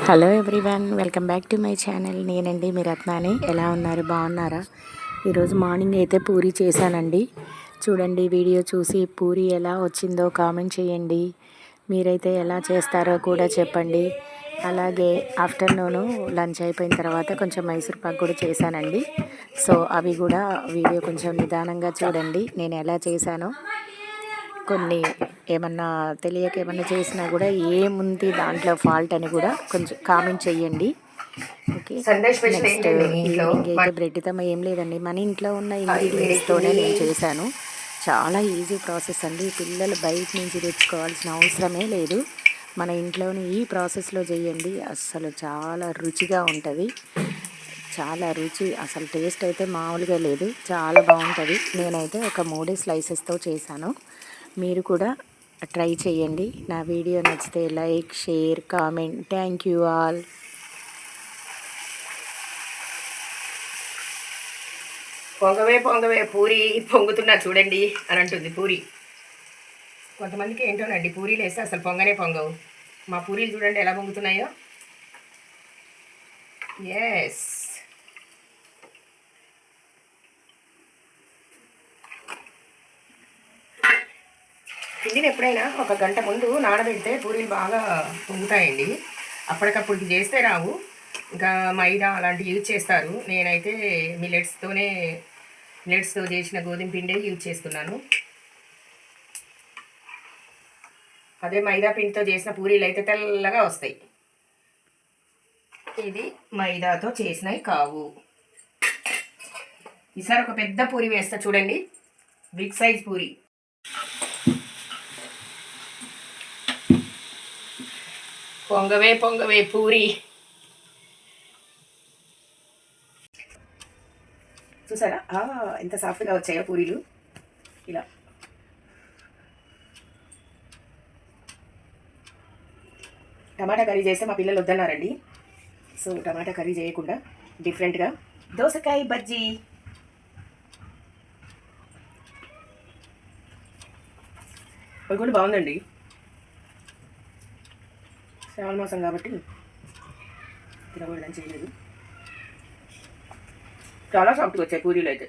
Hello everyone, welcome back to my channel. నేనండి మీ రత్నాని. ఎలా ఉన్నారు, బాగున్నారా? ఈరోజు మార్నింగ్ అయితే పూరి చేశానండి. చూడండి, వీడియో చూసి పూరి ఎలా వచ్చిందో కామెంట్ చేయండి. మీరైతే ఎలా చేస్తారో కూడా చెప్పండి. అలాగే ఆఫ్టర్నూను లంచ్ అయిపోయిన తర్వాత కొంచెం మైసూర్ పాక్ కూడా చేశానండి. సో అవి కూడా వీడియో కొంచెం నిదానంగా చూడండి, నేను ఎలా చేశానో. కొన్ని ఏమన్నా తెలియక ఏమన్నా చేసినా కూడా ఏముంది దాంట్లో ఫాల్ట్ అని కూడా కొంచెం కామెంట్ చేయండి. ఓకే, నెక్స్ట్ ఈవినింగ్ అయితే బ్రెడ్తో ఏం లేదండి, మన ఇంట్లో ఉన్న ఇంగ్రీడియంట్స్తోనే నేను చేశాను. చాలా ఈజీ ప్రాసెస్ అండి. పిల్లలు బయట నుంచి తెచ్చుకోవాల్సిన అవసరమే లేదు. మన ఇంట్లోని ఈ ప్రాసెస్లో చేయండి, అస్సలు చాలా రుచిగా ఉంటుంది. చాలా రుచి, అసలు టేస్ట్ అయితే మామూలుగా లేదు, చాలా బాగుంటుంది. నేనైతే ఒక 3 స్లైసెస్తో చేశాను. మీరు కూడా ట్రై చేయండి. నా వీడియో నచ్చితే like, share, comment. Thank you all. పొంగవే పొంగవే పూరి పొంగుతున్నా చూడండి అని అంటుంది పూరి. కొంతమందికి ఏంటోనండి, పూరీలు వేస్తే అసలు పొంగనే పొంగవు. మా పూరీలు చూడండి ఎలా పొంగుతున్నాయో. ఎస్, పిండిని ఎప్పుడైనా ఒక గంట ముందు నానబెడితే పూరీలు బాగా పొంగుతాయండి. అప్పటికప్పుడు చేస్తే రావు. ఇంకా మైదా అలాంటివి యూజ్ చేస్తారు. నేనైతే మిల్లెట్స్తో చేసిన గోధుమ పిండే యూజ్ చేస్తున్నాను. అదే మైదా పిండితో చేసిన పూరీలు అయితే తెల్లగా వస్తాయి. ఇది మైదాతో చేసినవి కావు. ఈసారి ఒక పెద్ద పూరి వేస్తా చూడండి, బిగ్ సైజ్ పూరి. పొంగవే పొంగవే పూరి. చూసారా ఎంత సాఫ్ట్గా వచ్చాయో పూరీలు. ఇలా టమాటా కర్రీ చేస్తే మా పిల్లలు వద్దన్నారండి. సో టమాటా కర్రీ చేయకుండా డిఫరెంట్గా దోసకాయ బజ్జీ. అది కూడా బాగుందండి. శ్రావణ మాసం కాబట్టి తినకూడదని చేయలేదు. చాలా సాఫ్ట్గా వచ్చాయి పూరీలు అయితే.